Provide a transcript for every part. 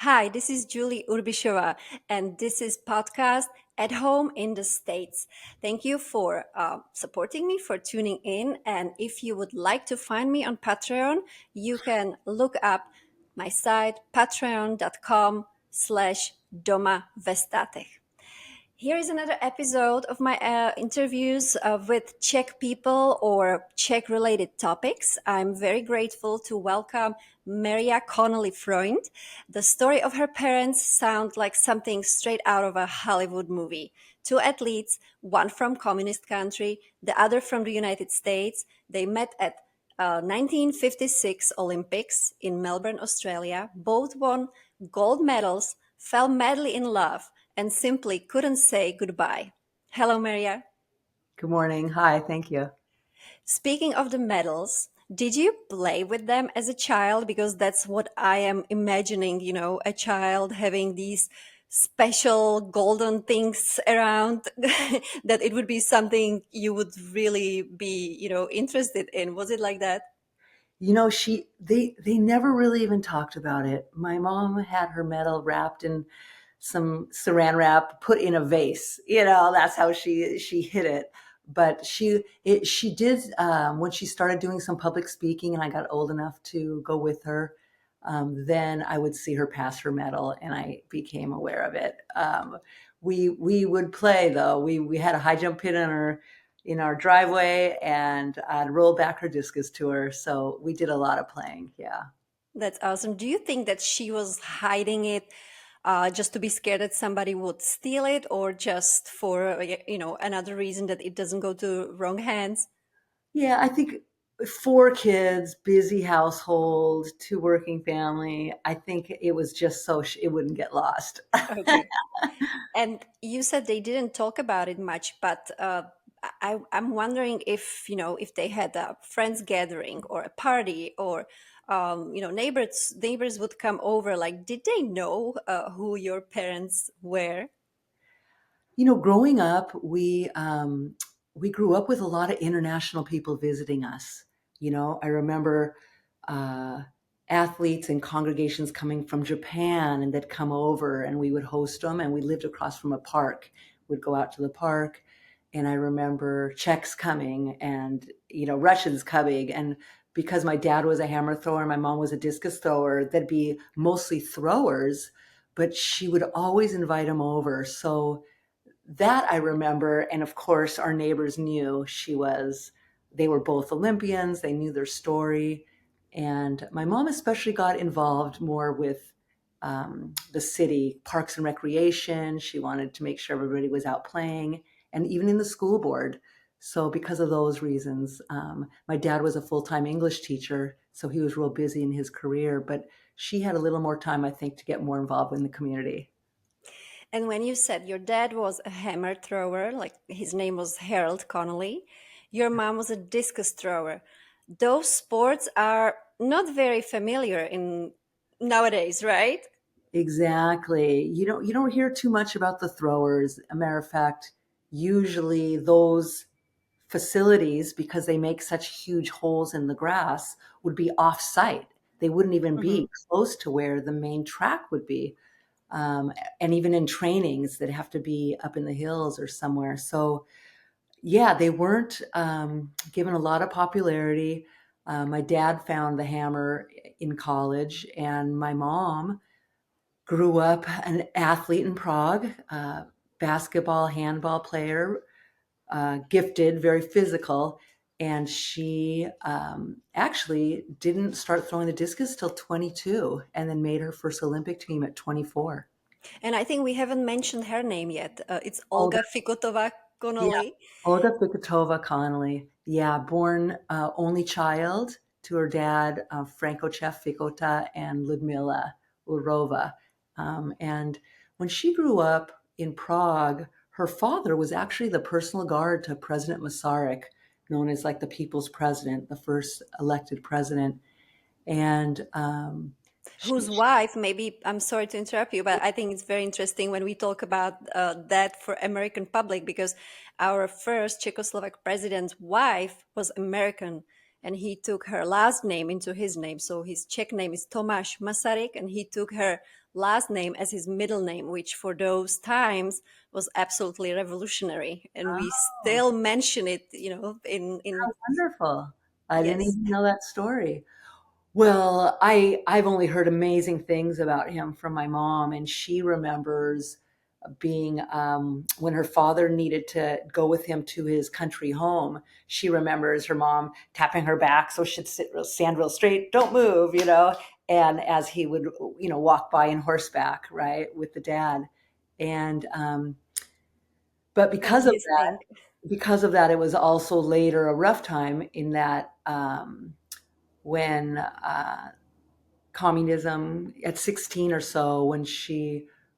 Hi, this is Julie Urbishova, and this is podcast at home in the States. Thank you for supporting me, for tuning in. And if you would like to find me on Patreon, you can look up my site, patreon.com/Doma Vestatech. Here is another episode of my interviews with Czech people or Czech related topics. I'm very grateful to welcome Merja Connolly-Freund. The story of her parents sounds like something straight out of a Hollywood movie. Two athletes, one from communist country, the other from the United States. They met at 1956 Olympics in Melbourne, Australia. Both won gold medals, fell madly in love, and simply couldn't say goodbye. Hello, Maria. Good morning. Hi, thank you. Speaking of the medals, did you play with them as a child? Because that's what I am imagining, a child having these special golden things around that it would be something you would really be, interested in. Was it like that? They never really even talked about it. My mom had her medal wrapped in some saran wrap, put in a vase. That's how she hid it. But she did when she started doing some public speaking, and I got old enough to go with her. Then I would see her pass her medal, and I became aware of it. We would play though. We had a high jump pit in our driveway, and I'd roll back her discus to her. So we did a lot of playing. Yeah. That's awesome. Do you think that she was hiding it just to be scared that somebody would steal it, or just for another reason that it doesn't go to wrong hands? Yeah, I think four kids, busy household, two working family. I think it was just so it wouldn't get lost. Okay. And you said they didn't talk about it much, but I'm wondering if if they had a friends gathering or a party, or neighbors would come over. Like, did they know who your parents were? Growing up, we grew up with a lot of international people visiting us. I remember uh, athletes and congregations coming from Japan, and they'd come over, and we would host them. And we lived across from a park. We'd go out to the park, and I remember Czechs coming, and Russians coming, and because my dad was a hammer thrower and my mom was a discus thrower, there'd be mostly throwers, but she would always invite them over. So that I remember. And of course, our neighbors knew they were both Olympians. They knew their story. And my mom especially got involved more with the city parks and recreation. She wanted to make sure everybody was out playing, and even in the school board. So because of those reasons, my dad was a full-time English teacher, so he was real busy in his career, but she had a little more time, I think, to get more involved in the community. And when you said your dad was a hammer thrower, like his name was Harold Connolly, your mom was a discus thrower. Those sports are not very familiar in nowadays, right? Exactly. You don't hear too much about the throwers. A matter of fact, usually those facilities, because they make such huge holes in the grass, would be off site. They wouldn't even Hmm. be close to where the main track would be. And even in trainings that have to be up in the hills or somewhere. So yeah, they weren't given a lot of popularity. My dad found the hammer in college, and my mom grew up an athlete in Prague, basketball, handball player, gifted, very physical. And she actually didn't start throwing the discus till 22, and then made her first Olympic team at 24. And I think we haven't mentioned her name yet. It's Olga, Olga Fikotová yeah, Connolly. Olga Fikotová Connolly. Yeah, born only child to her dad, Frankočef Fikota, and Ludmila Urova. And when she grew up in Prague, her father was actually the personal guard to President Masaryk, known as like the people's president, the first elected president. And Whose she, wife, maybe, I'm sorry to interrupt you, but I think it's very interesting when we talk about that for American public, because our first Czechoslovak president's wife was American, and he took her last name into his name. So his Czech name is Tomáš Masaryk, and he took her last name as his middle name, which for those times was absolutely revolutionary. And we Oh, still mention it, in wonderful. I didn't yes, even know that story. Well, I've only heard amazing things about him from my mom, and she remembers being when her father needed to go with him to his country home. She remembers her mom tapping her back so she'd stand real straight, don't move, And as he would, walk by in horseback, right, with the dad, and but and his thing. because of that, it was also later a rough time in that when communism at 16 or so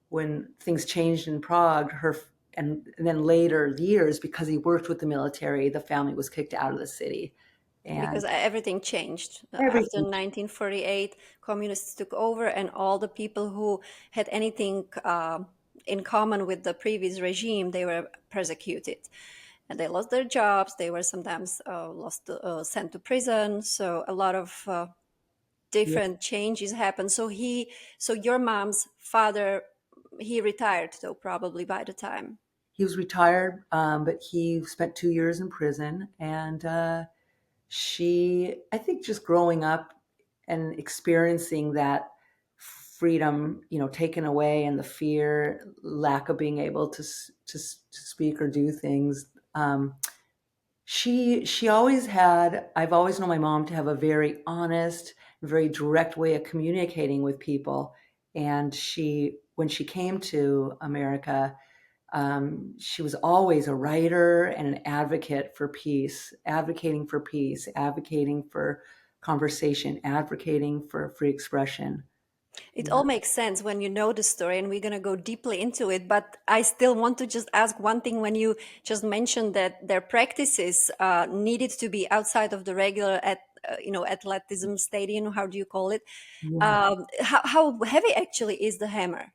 when things changed in Prague and then later years because he worked with the military the family was kicked out of the city Because and everything changed after everything. 1948. Communists took over, and all the people who had anything in common with the previous regime, they were persecuted, and they lost their jobs. They were sometimes sent to prison. So a lot of Yeah, different changes happened. So your mom's father, he retired though, probably by the time. he was retired, but he spent 2 years in prison and she I think just growing up and experiencing that freedom taken away and the fear lack of being able to speak or do things. She always had I've always known my mom to have a very honest, very direct way of communicating with people. And she when she came to America, she was always a writer and an advocate for peace, advocating for conversation, advocating for free expression. It Yeah. all makes sense when you know the story, and we're going to go deeply into it. But I still want to just ask one thing. When you just mentioned that their practices needed to be outside of the regular athleticism stadium, how do you call it? Yeah. How heavy actually is the hammer?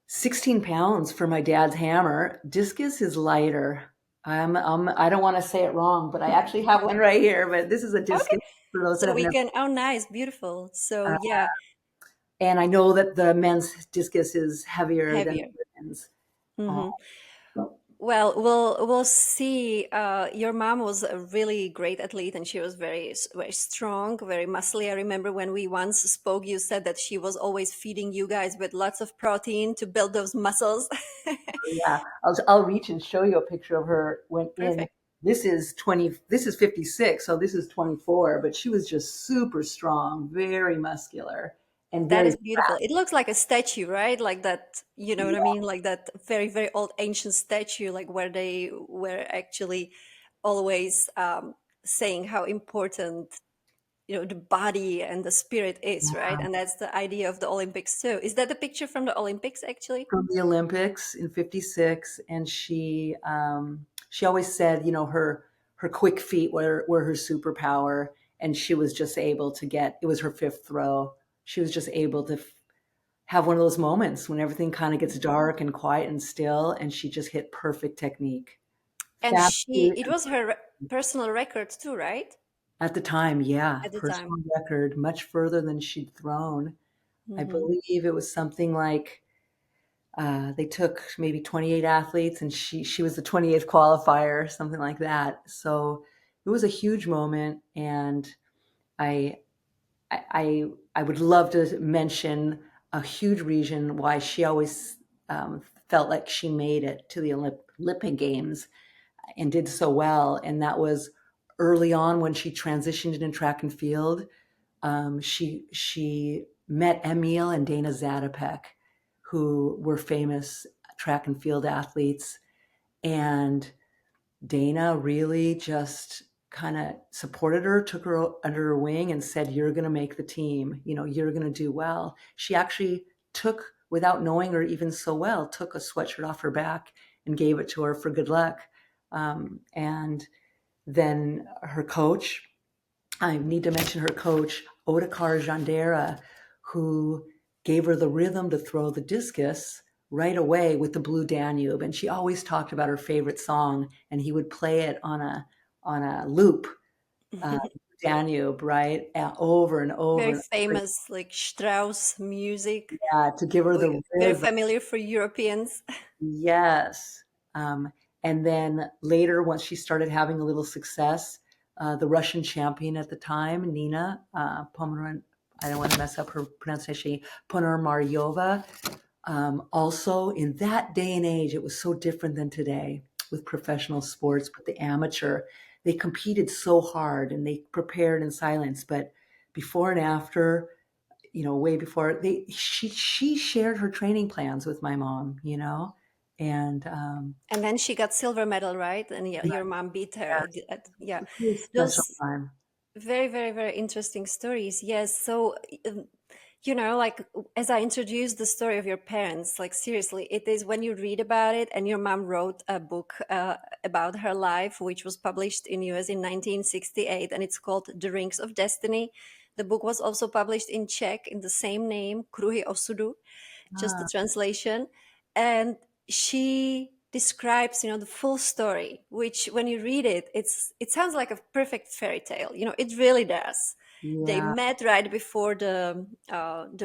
16 pounds for my dad's hammer. Discus is lighter. I don't want to say it wrong, but I actually have one right here. But this is a Okay, discus for those that so have we never. can. Oh, nice, beautiful. So Uh, yeah, and I know that the men's discus is heavier than heavier. the women's. Uh, Hmm. Well, we'll see. Your mom was a really great athlete, and she was very strong, very muscly. I remember when we once spoke, you said that she was always feeding you guys with lots of protein to build those muscles. yeah, I'll reach and show you a picture of her when in. Perfect. This is 20. This is 56, so this is 24. But she was just super strong, very muscular, and That very is beautiful. fat. It looks like a statue, right? Like that, you know what I Yeah, mean? Like that very, very old ancient statue, like where they were actually always saying how important, the body and the spirit is, right? And that's the idea of the Olympics too. Is that the picture from the Olympics actually? from the Olympics in 56, and she always said, her quick feet were her superpower, and she was just able to get. It was her fifth throw. She was just able to have one of those moments when everything kind of gets dark and quiet and still, and she just hit perfect technique. And Fast food it was her personal record too, right? at the time, yeah, At the time. personal record, much further than she'd thrown. I Hmm. believe it was something like they took maybe 28 athletes, and she was the 28th qualifier, something like that. So it was a huge moment, and I I would love to mention a huge reason why she always felt like she made it to the Olympic Games and did so well, and that was early on when she transitioned into track and field. She met Emil and Dana Zatopek, who were famous track and field athletes, and Dana really just kind of supported her, took her under her wing, and said, "You're going to make the team. You're going to do well." She actually took, without knowing her even so well, took a sweatshirt off her back and gave it to her for good luck. And then her coach, I need to mention her coach, Otakar Jandera, who gave her the rhythm to throw the discus right away with the Blue Danube. And she always talked about her favorite song, and he would play it on a loop uh, Danube, right? Over and over Very and over. famous, like Strauss music, Yeah, to give her the very rhythm. familiar for Europeans. Yes. And then later, once she started having a little success, the Russian champion at the time, Nina I don't want to mess up her pronunciation, Ponomaryova. Also, in that day and age, it was so different than today with professional sports, but the amateur, they competed so hard and they prepared in silence. But before and after, way before she shared her training plans with my mom, and And then she got silver medal, right? And and your mom beat her. yes, Yeah, it was a special those time. very, very, very interesting stories. Yes. So, like as I introduced the story of your parents, like seriously, it is when you read about it, and your mom wrote a book about her life, which was published in US in 1968, and it's called The Rings of Destiny. The book was also published in Czech in the same name, Kruhy osudu, just the Ah, translation. And she describes, the full story, which when you read it, it sounds like a perfect fairy tale. It really does. They yeah, met right before the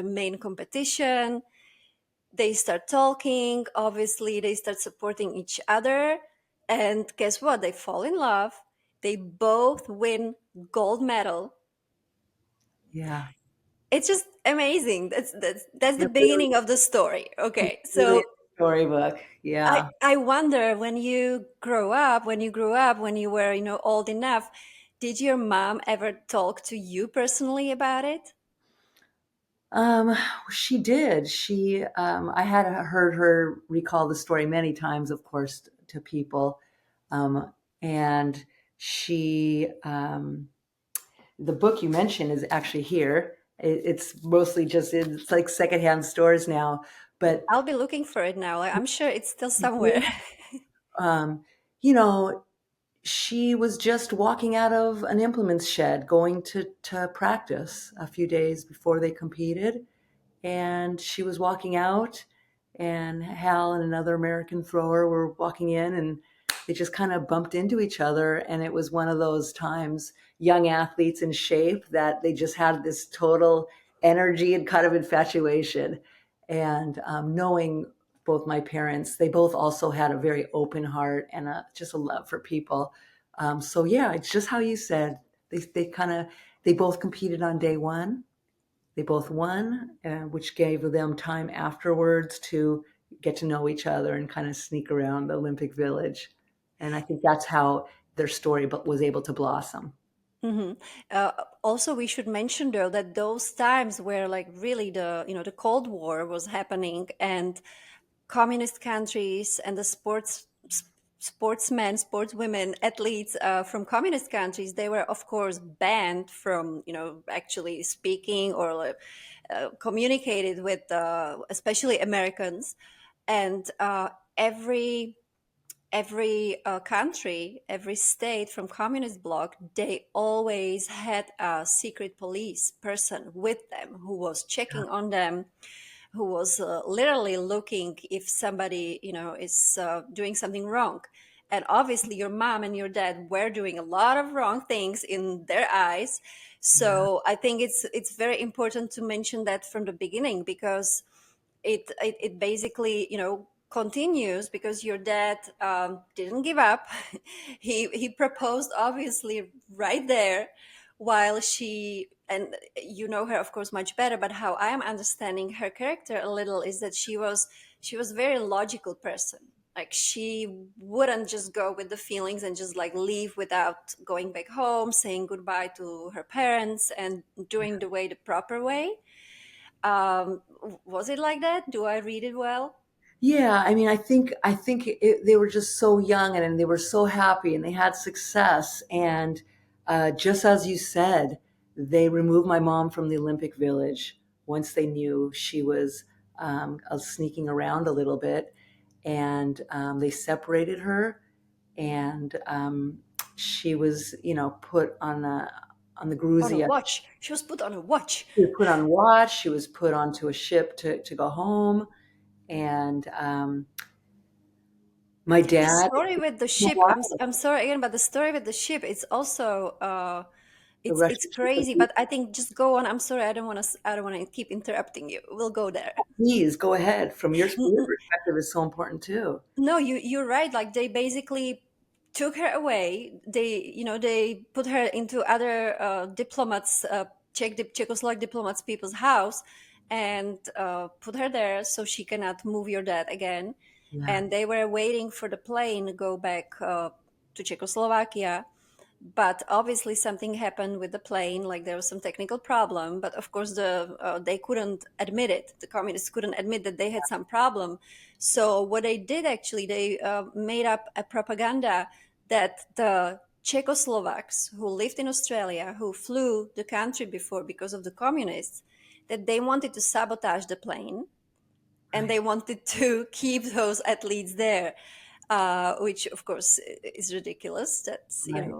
main competition. They start talking. Obviously, they start supporting each other. And guess what? They fall in love. They both win gold medal. yeah. It's just amazing. That's the It really, beginning of the story. it Okay, really is so a storybook. I Yeah. I wonder, when you grew up, when you were, old enough, did your mom ever talk to you personally about it? Um, she did. I had heard her recall the story many times, of course, to people. Um, and the book you mentioned is actually here. It's mostly it's like secondhand stores now, but I'll be looking for it now. I'm sure it's still somewhere. um, you know, she was just walking out of an implements shed, going to practice a few days before they competed, and she was walking out, and Hal and another American thrower were walking in, and they just kind of bumped into each other. And it was one of those times, young athletes in shape, that they just had this total energy and kind of infatuation. And knowing both my parents, they both also had a very open heart and just a love for people. So yeah, it's just how you said. They both competed on day one. They both won, which gave them time afterwards to get to know each other and kind of sneak around the Olympic Village. And I think that's how their story was able to blossom. Hmm. Also, we should mention though that those times where, like, really the Cold War was happening, and communist countries and the sportsmen, sportswomen, athletes from communist countries, they were of course banned from actually speaking or communicated with especially Americans. And every country, every state from communist bloc, they always had a secret police person with them who was checking on them, who was literally looking if somebody is doing something wrong. And obviously your mom and your dad were doing a lot of wrong things in their eyes. Yeah, So I think it's very important to mention that from the beginning, because it basically continues, because your dad didn't give up. He proposed obviously right there, while she, and you know her of course much better, but how I am understanding her character a little is that she was a very logical person. Like, she wouldn't just go with the feelings and just like leave without going back home, saying goodbye to her parents and doing the proper way. Was it like that? Do I read it well? yeah. I mean, I think they were just so young, and they were so happy, and they had success. And just as you said, they removed my mom from the Olympic Village once they knew she was sneaking around a little bit, and they separated her, and she was, put on the On a Gruzia. watch. She was put on a watch. She was put on watch. She was put onto a ship to go home, and my The dad. story with the ship. I'm sorry again, but the story with the ship. It's also The It's Russian chief of crazy, but I think just go on. I'm sorry, I don't want to keep interrupting you. We'll go there. please go ahead. From your N- n- perspective is so important too. No, you're right. Like they basically took her away. They put her into other diplomats, Czechoslovak diplomats, people's house, and put her there so she cannot move your dad again. Yeah, And they were waiting for the plane to go back to Czechoslovakia, but obviously something happened with the plane, like there was some technical problem, but of course they couldn't admit it, the communists couldn't admit that they had some problem. So what they did, actually, they made up a propaganda that the Czechoslovaks who lived in Australia, who flew the country before because of the communists, that they wanted to sabotage the plane and right, they wanted to keep those athletes there, which of course is ridiculous. That's right,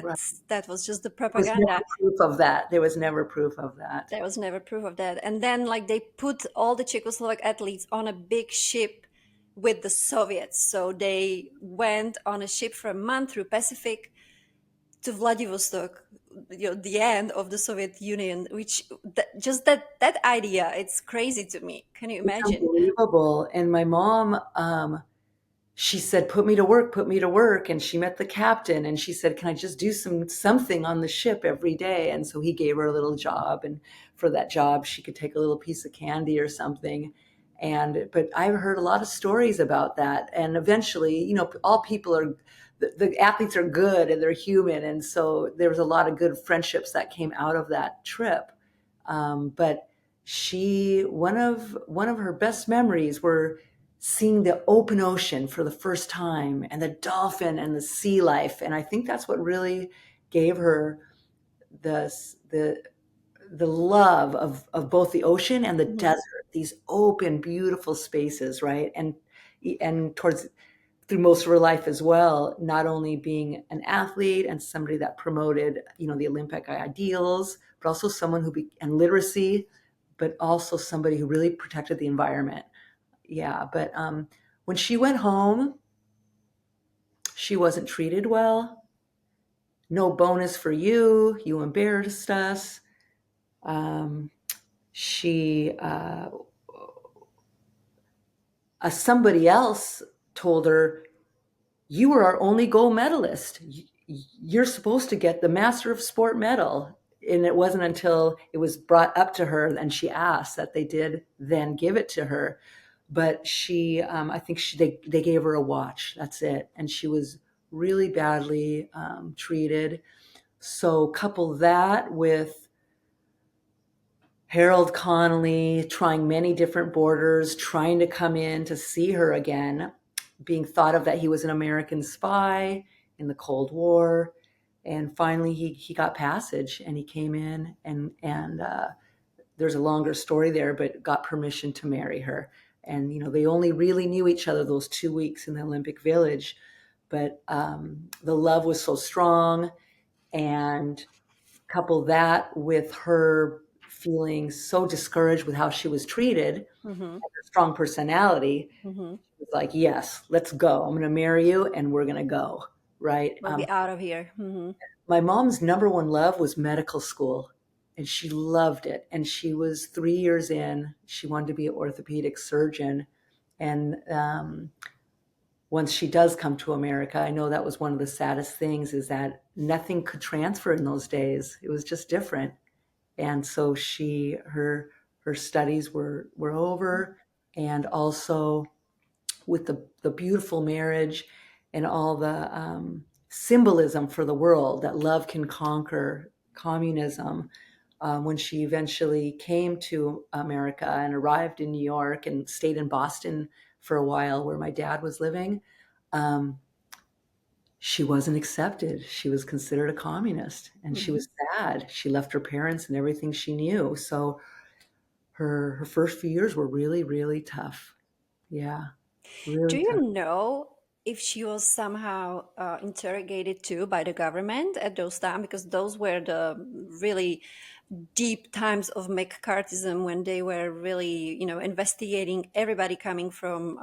right. that was just the There was never propaganda. proof of that. There was never proof of that. There was never proof of that. And then, like, they put all the Czechoslovak athletes on a big ship with the Soviets. So they went on a ship for a month through Pacific to Vladivostok, the end of the Soviet Union. Which just that idea, it's crazy to me. Can you It's imagine? unbelievable. And my mom, she said, "Put me to work, put me to work." And she met the captain, and she said, "Can I just do something on the ship every day?" And so he gave her a little job, and for that job, she could take a little piece of candy or something. And but I've heard a lot of stories about that. And eventually, all people are the athletes are good and they're human, and so there was a lot of good friendships that came out of that trip. But she one of her best memories were seeing the open ocean for the first time and the dolphin and the sea life. And I think that's what really gave her the the the love of both the ocean and the Mhm. desert, these open, beautiful spaces, right? And towards through most of her life as well, not only being an athlete and somebody that promoted, the Olympic ideals, but also someone and literacy, but also somebody who really protected the environment. Yeah, but when she went home, she wasn't treated well. No bonus for you. You embarrassed us. Um, she somebody else told her, "You were our only gold medalist. You're supposed to get the Master of Sport medal." And it wasn't until it was brought up to her and she asked that they did then give it to her. But I think they gave her a watch. That's it. And she was really badly treated. So couple that with Harold Connolly trying many different borders, trying to come in to see her again, being thought of that he was an American spy in the Cold War. And finally he got passage and he came in and there's a longer story there, but got permission to marry her. And, they only really knew each other those 2 weeks in the Olympic Village. But the love was so strong. And couple that with her feeling so discouraged with how she was treated, Mhm. her strong personality, Mhm. was like, yes, let's go. I'm going to marry you and we're going to go. Right. We'll be out of here. Mhm. My mom's number one love was medical school, and she loved it. And she was 3 years in. She wanted to be an orthopedic surgeon. And once she does come to America, I know that was one of the saddest things is that nothing could transfer in those days. It was just different. And so her studies were over, and also with the beautiful marriage and all the symbolism for the world that love can conquer communism. When she eventually came to America and arrived in New York and stayed in Boston for a while, where my dad was living, um, she wasn't accepted. She was considered a communist, and she Mhm. was sad. She left her parents and everything she knew. So her first few years were really, really tough. Yeah, Do really you tough. know if she was somehow interrogated too by the government at those times? Because those were the really deep times of McCarthyism, when they were really, investigating everybody coming from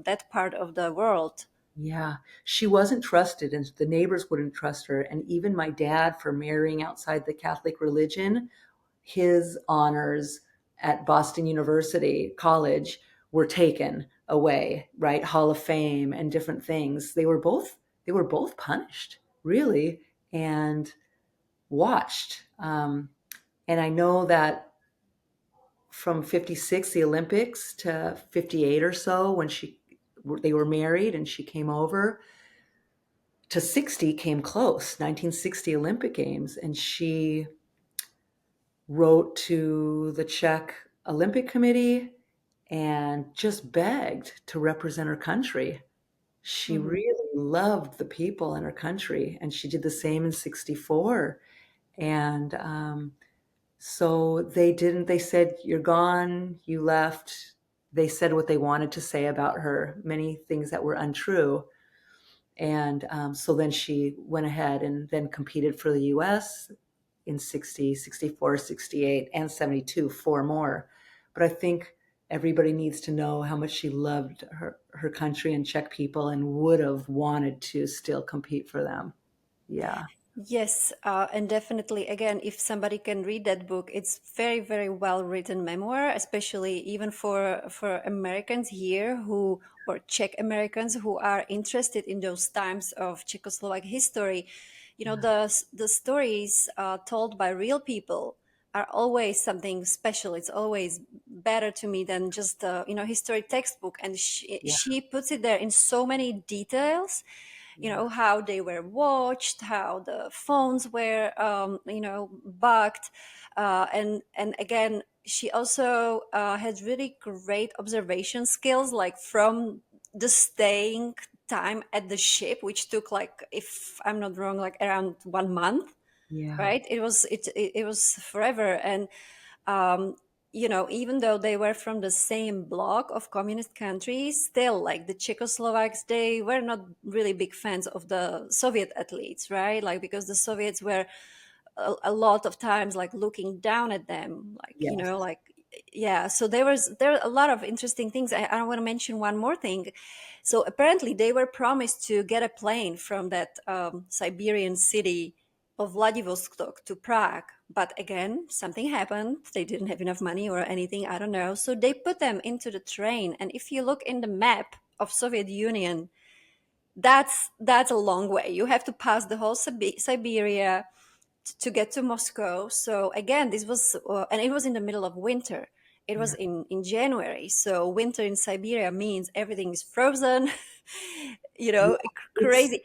that part of the world. Yeah, she wasn't trusted, and the neighbors wouldn't trust her. And even my dad, for marrying outside the Catholic religion, his honors at Boston University College were taken away, right? Hall of Fame and different things. They were both punished, really, and watched. And I know that from 56, the Olympics, to 58 or so, when they were married and she came over, to 60 came close, 1960 Olympic Games, and she wrote to the Czech Olympic Committee and just begged to represent her country. She Mhm. really loved the people in her country, and she did the same in 64. And so they said, "You're gone, you left." They said what they wanted to say about her, many things that were untrue. And so then she went ahead and then competed for the US in 60, 64, 68, and 72, four more. But I think everybody needs to know how much she loved her country and Czech people and would have wanted to still compete for them. Yeah. Yes, and definitely, again, if somebody can read that book, it's very, very well written memoir, especially even for Americans here who, or Czech Americans who are interested in those times of Czechoslovak history. You know, the stories told by real people are always something special. It's always better to me than just history textbook. And Yeah. she puts it there in so many details, how they were watched, how the phones were bugged, and again, she also had really great observation skills, like from the staying time at the ship, which took, like, if I'm not wrong, like around 1 month, Yeah. right? It was forever. And um, even though they were from the same bloc of communist countries, still, like, the Czechoslovaks, they were not really big fans of the Soviet athletes, right? Like, because the Soviets were a lot of times, like, looking down at them, like, Yes. yeah. So there are a lot of interesting things. I want to mention one more thing. So apparently they were promised to get a plane from that Siberian city of Vladivostok to Prague. But again, something happened. They didn't have enough money or anything, I don't know. So they put them into the train. And if you look in the map of Soviet Union, that's a long way. You have to pass the whole Siberia to get to Moscow. So again, this was, and it was in the middle of winter. It was Yeah. in January. So winter in Siberia means everything is frozen, Yeah. It's crazy.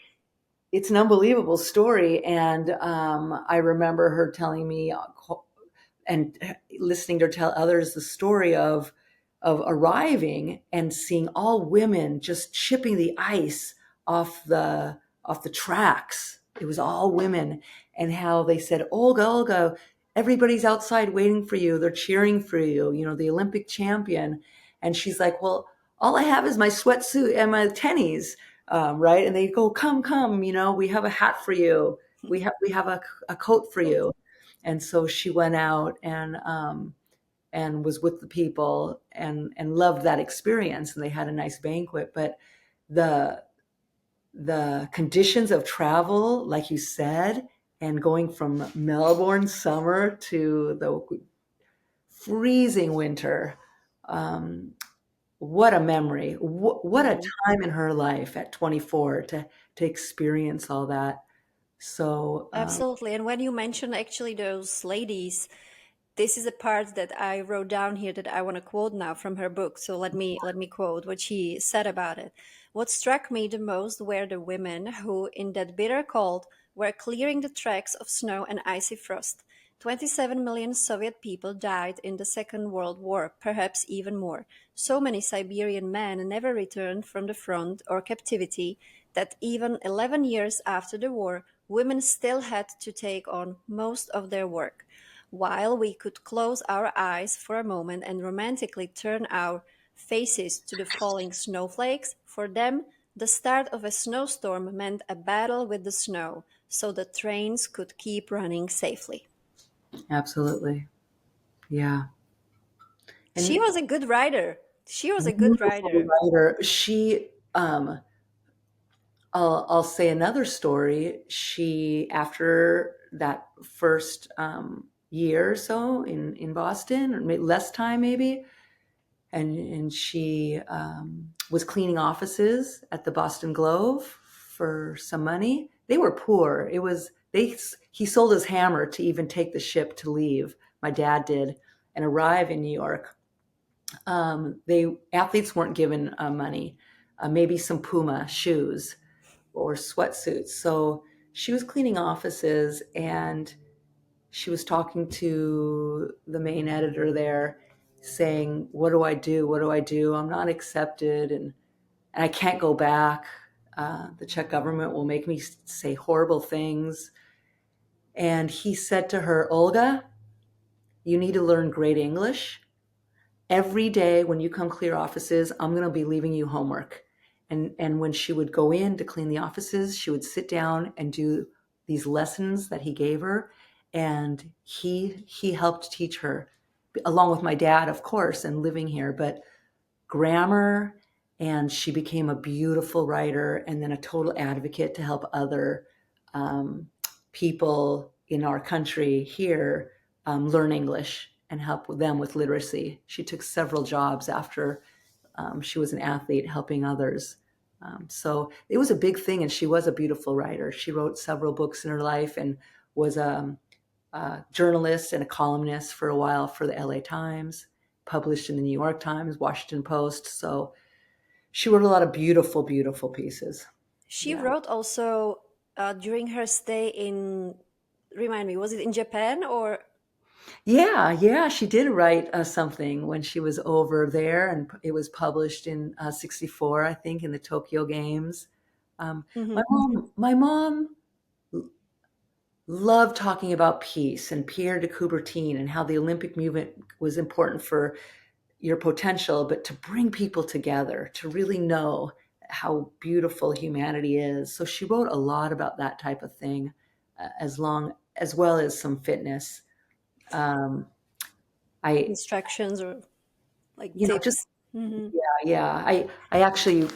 it's an unbelievable story, and I remember her telling me and listening to her tell others the story of arriving and seeing all women just chipping the ice off the tracks. It was all women, and how they said, "Olga, Olga, everybody's outside waiting for you. They're cheering for you. You know, the Olympic champion." And she's like, "Well, all I have is my sweatsuit and my tennies." Right? And they go, "Come, come, we have a hat for you. We have a coat for you." And so she went out and was with the people and loved that experience. And they had a nice banquet. But the the conditions of travel, like you said, and going from Melbourne summer to the freezing winter, um, what a memory! What a Mhm. time in her life at 24 to experience all that. So Absolutely. And when you mention actually those ladies, this is a part that I wrote down here that I want to quote now from her book. So let me quote what she said about it. What struck me the most were the women who, in that bitter cold, were clearing the tracks of snow and icy frost. 27 million Soviet people died in the Second World War, perhaps even more. So many Siberian men never returned from the front or captivity that even 11 years after the war, women still had to take on most of their work. While we could close our eyes for a moment and romantically turn our faces to the falling snowflakes, for them the start of a snowstorm meant a battle with the snow, so the trains could keep running safely. absolutely, yeah. She And was a good writer. She was a good beautiful writer. writer. She I'll say another story. She, after that first year or so in Boston, or less time maybe, and she was cleaning offices at the Boston Globe for some money. They were poor. He sold his hammer to even take the ship to leave. My dad did, and arrive in New York. They athletes weren't given money, maybe some Puma shoes or sweatsuits. So she was cleaning offices, and she was talking to the main editor there, saying, "What do I do? What do I do? I'm not accepted, and I can't go back. The Czech government will make me say horrible things." And he said to her, "Olga, you need to learn great English. Every day when you come clear offices, I'm going to be leaving you homework." And when she would go in to clean the offices, she would sit down and do these lessons that he gave her. And he helped teach her, along with my dad, of course, and living here, but grammar. And she became a beautiful writer and then a total advocate to help other um, people in our country here learn English and help them with literacy. She took several jobs after she was an athlete, helping others. So it was a big thing, and she was a beautiful writer. She wrote several books in her life and was a journalist and a columnist for a while for the LA Times, published in the New York Times, Washington Post. So she wrote a lot of beautiful, beautiful pieces. She Yeah. wrote also during her stay in, remind me, was it in Japan or? Yeah, she did write something when she was over there, and it was published in '64, I think, in the Tokyo Games. My Mhm. mom loved talking about peace and Pierre de Coubertin and how the Olympic movement was important for your potential, but to bring people together, to really know how beautiful humanity is. So she wrote a lot about that type of thing, as well as some fitness. Um, I, Instructions or like just tips. Hmm. yeah. I actually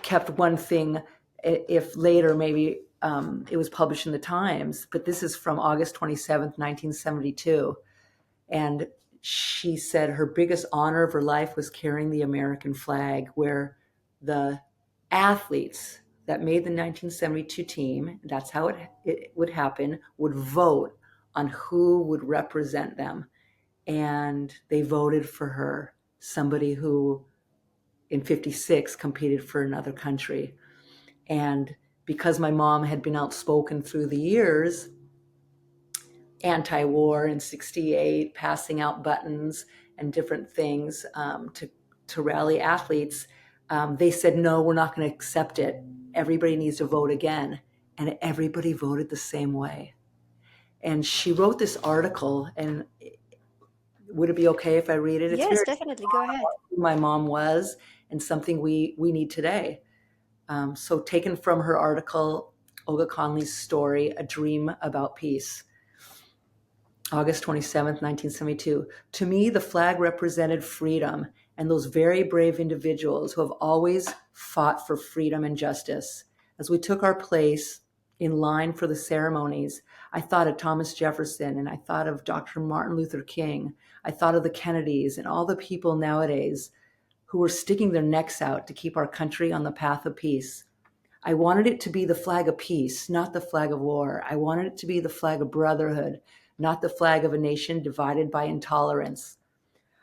kept one thing. If later maybe it was published in the Times, but this is from August 27th, 1972. And she said her biggest honor of her life was carrying the American flag, where the athletes that made the 1972 team, that's how it would happen, would vote on who would represent them. And they voted for her, somebody who in '56 competed for another country. And because my mom had been outspoken through the years, anti-war in '68, passing out buttons and different things to rally athletes, they said, no, we're not going to accept it. Everybody needs to vote again. And everybody voted the same way. And she wrote this article, and would it be okay if I read it? It's Yes, very definitely. Go ahead. who my mom was and something we need today. So taken from her article, Olga Connolly's story, A Dream About Peace. August 27th, 1972. To me, the flag represented freedom and those very brave individuals who have always fought for freedom and justice. As we took our place in line for the ceremonies, I thought of Thomas Jefferson, and I thought of Dr. Martin Luther King. I thought of the Kennedys and all the people nowadays who were sticking their necks out to keep our country on the path of peace. I wanted it to be the flag of peace, not the flag of war. I wanted it to be the flag of brotherhood, not the flag of a nation divided by intolerance.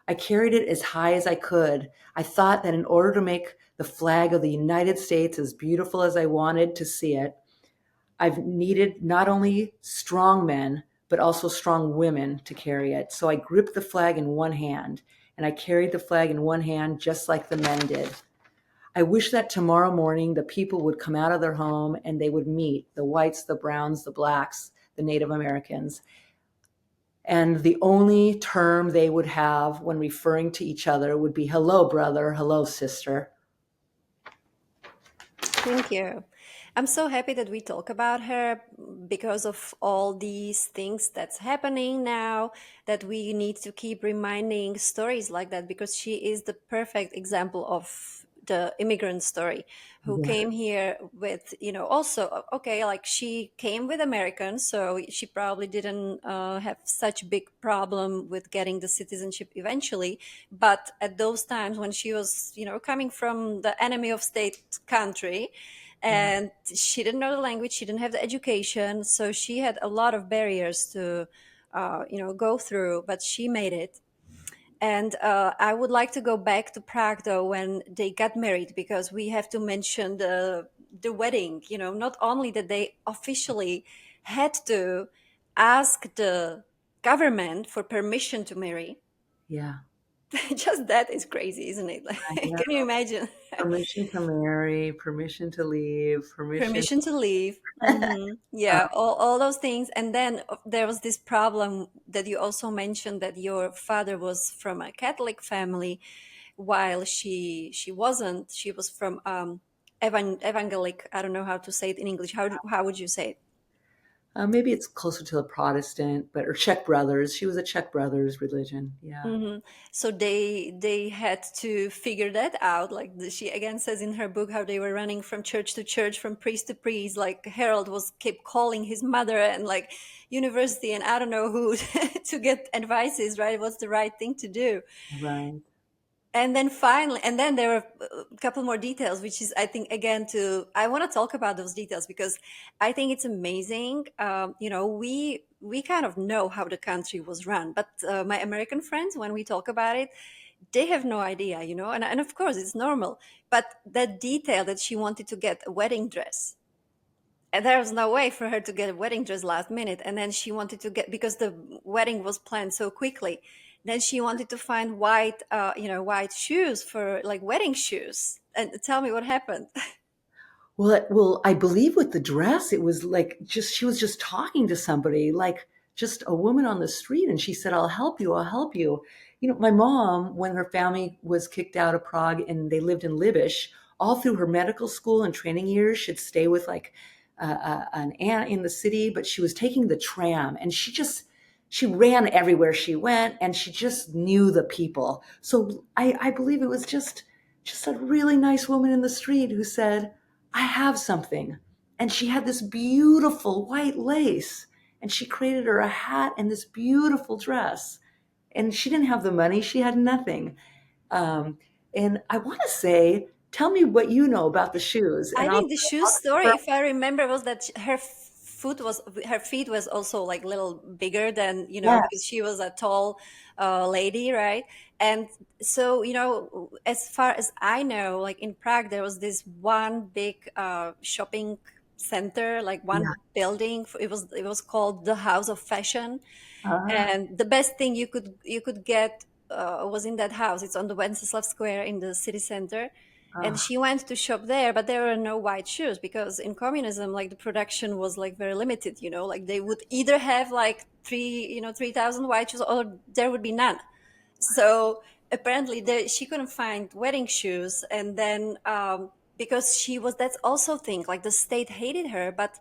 I carried it as high as I could. I thought that in order to make the flag of the United States as beautiful as I wanted to see it, I've needed not only strong men, but also strong women to carry it. So I gripped the flag in one hand, and I carried the flag in one hand just like the men did. I wish that tomorrow morning the people would come out of their home and they would meet the whites, the browns, the blacks, the Native Americans. And the only term they would have when referring to each other would be hello, brother, hello, sister. Thank you. I'm so happy that we talk about her because of all these things that's happening now, that we need to keep reminding stories like that because she is the perfect example of the immigrant story, who Yeah. came here with, also, okay, like she came with Americans, so she probably didn't have such big problem with getting the citizenship eventually. But at those times when she was, coming from the enemy of state country, Yeah. and she didn't know the language, she didn't have the education, so she had a lot of barriers to, go through, but she made it. And I would like to go back to Prague though when they got married, because we have to mention the wedding. Not only that they officially had to ask the government for permission to marry. Yeah. Just that is crazy, isn't it? I Like, know. can you imagine? Permission to marry, permission to leave, permission. Permission to leave. Uh, Yeah, all those things. And then there was this problem that you also mentioned, that your father was from a Catholic family, while she wasn't. She was from evangelic. I don't know how to say it in English. How would you say it? maybe it's closer to a Protestant, but or Czech brothers. She was a Czech brothers religion. Yeah. So they had to figure that out. Like she again says in her book how they were running from church to church, from priest to priest. Like Harold was kept calling his mother and like university and I don't know who to get advices. Right, what's the right thing to do? Right. And then finally, and then there were a couple more details, which is, I think, again, I want to talk about those details because I think it's amazing. We kind of know how the country was run, but my American friends, when we talk about it, they have no idea, and of course it's normal. But that detail that she wanted to get a wedding dress, and there was no way for her to get a wedding dress last minute, and then she wanted to get, because the wedding was planned so quickly, then she wanted to find white shoes for like wedding shoes. And tell me what happened. Well, I believe with the dress, it was like just she was just talking to somebody, like just a woman on the street, and she said, "I'll help you. I'll help you." My mom, when her family was kicked out of Prague and they lived in Libish, all through her medical school and training years, she'd stay with like an aunt in the city, but she was taking the tram, and she ran everywhere she went, and she just knew the people. So I believe it was just a really nice woman in the street who said, I have something. And she had this beautiful white lace, and she created her a hat and this beautiful dress. And she didn't have the money, she had nothing. And I want to say, tell me what you know about the shoes. I And think the shoe I'll story, if I remember, was that her feet was also like little bigger than, yeah, because she was a tall lady, right? And so, as far as I know, like in Prague, there was this one big shopping center, like yeah. one building. It was called the House of Fashion, Ah, and the best thing you could get was in that house. It's on the Wenceslav Square in the city center. And ah, she went to shop there, but there were no white shoes, because in communism, like the production was like very limited. Like they would either have like 3,000 white shoes, or there would be none. So apparently she couldn't find wedding shoes. And then because that's also thing, like the state hated her, but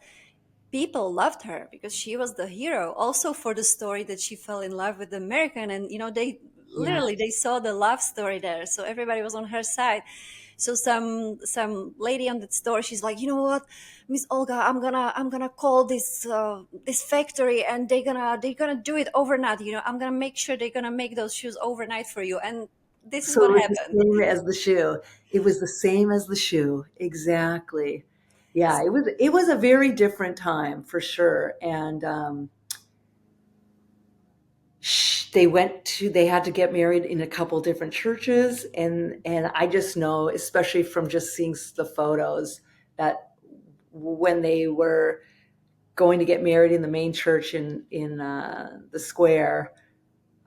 people loved her because she was the hero, also for the story that she fell in love with the American. And they yeah. literally they saw the love story there, so everybody was on her side. So some lady on the store, she's like, you know what, Miss Olga, I'm gonna call this factory, and they're gonna do it overnight. I'm gonna make sure they're gonna make those shoes overnight for you. And this is So what it was the happened. same as the shoe. It was the same as the shoe. Exactly. Yeah, it was a very different time for sure. And they had to get married in a couple different churches, and I just know, especially from just seeing the photos, that when they were going to get married in the main church in the square,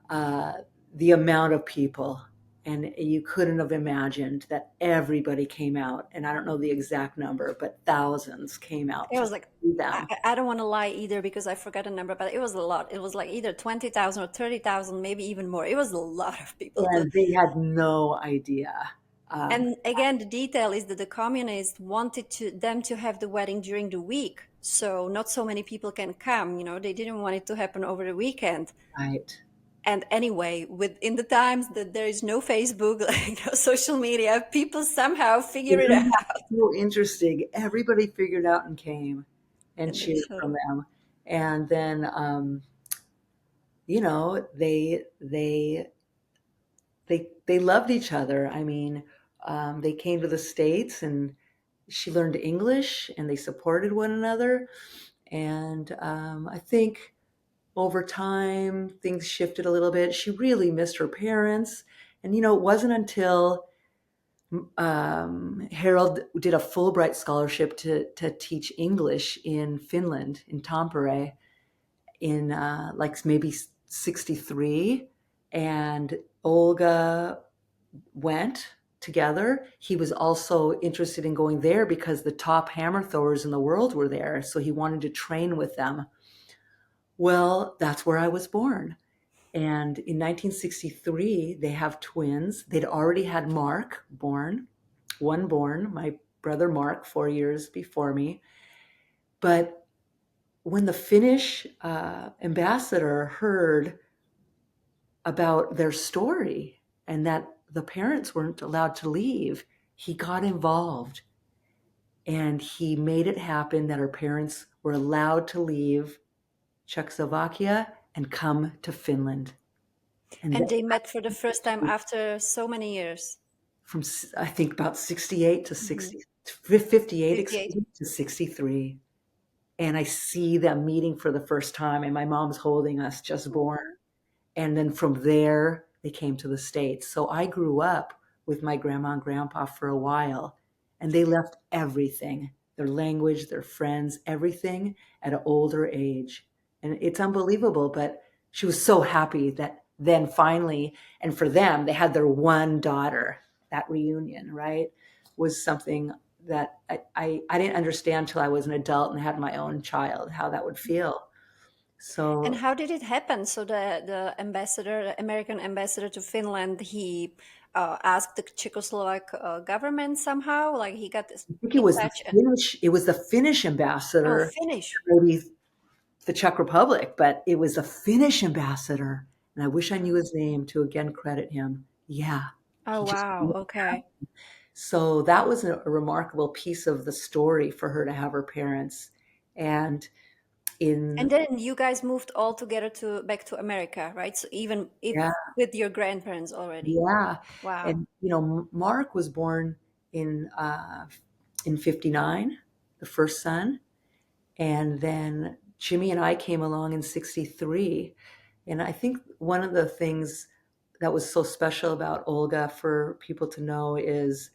uh, the amount of people, and you couldn't have imagined that everybody came out, and I don't know the exact number, but thousands came out It to was like, see I, them. I don't want to lie either, because I forgot a number, but it was a lot. It was like either 20,000 or 30,000, maybe even more. It was a lot of people. And they had no idea. um, And again, the detail is that the communists wanted them to have the wedding during the week. So not so many people can come, they didn't want it to happen over the weekend. right. And anyway, within the times that there is no Facebook, like no social media, people somehow figure it Isn't out. that so interesting? Everybody figured out and came and And it's cheered so from them. And then, you know, they loved each other. I mean, they came to the States and she learned English and they supported one another. And I think over time things shifted a little bit. She really missed her parents. And, you know, it wasn't until Harold did a Fulbright scholarship to teach English in Finland, in Tampere, in like maybe 63. And Olga went together. He was also interested in going there because the top hammer throwers in the world were there. So he wanted to train with them. Well, that's where I was born. And in 1963, they have twins. They'd already had Mark born, one born, my brother Mark, 4 years before me. But when the Finnish ambassador heard about their story and that the parents weren't allowed to leave, he got involved and he made it happen that our parents were allowed to leave Czechoslovakia and come to Finland. And and they met for the first time after so many years. from I think about 68 to Hmm. 60, 58, 58. excuse me, to 63. And I see them meeting for the first time, and my mom's holding us just born. And then from there, they came to the States. So I grew up with my grandma and grandpa for a while, and they left everything, their language, their friends, everything at an older age. And it's unbelievable, but she was so happy that then finally, and for them, they had their one daughter. That reunion, right, was something that I didn't understand till I was an adult and had my own child, how that would feel. And So how did it happen? So the ambassador, the American ambassador to Finland, he asked the Czechoslovak government somehow, like he got I think in touch and It was the Finnish oh, ambassador, Finnish. maybe the Czech Republic, but it was the Finnish ambassador. And I wish I knew his name to again credit him. Yeah, Oh he just, wow, okay. so that was a remarkable piece of the story for her to have her parents. And And in, then you guys moved all together to back to America, right? So even if yeah, with your grandparents already. yeah. Wow. And, you know, Mark was born in 59, the first son. And then Jimmy and I came along in 63. And I think one of the things that was so special about Olga for people to know is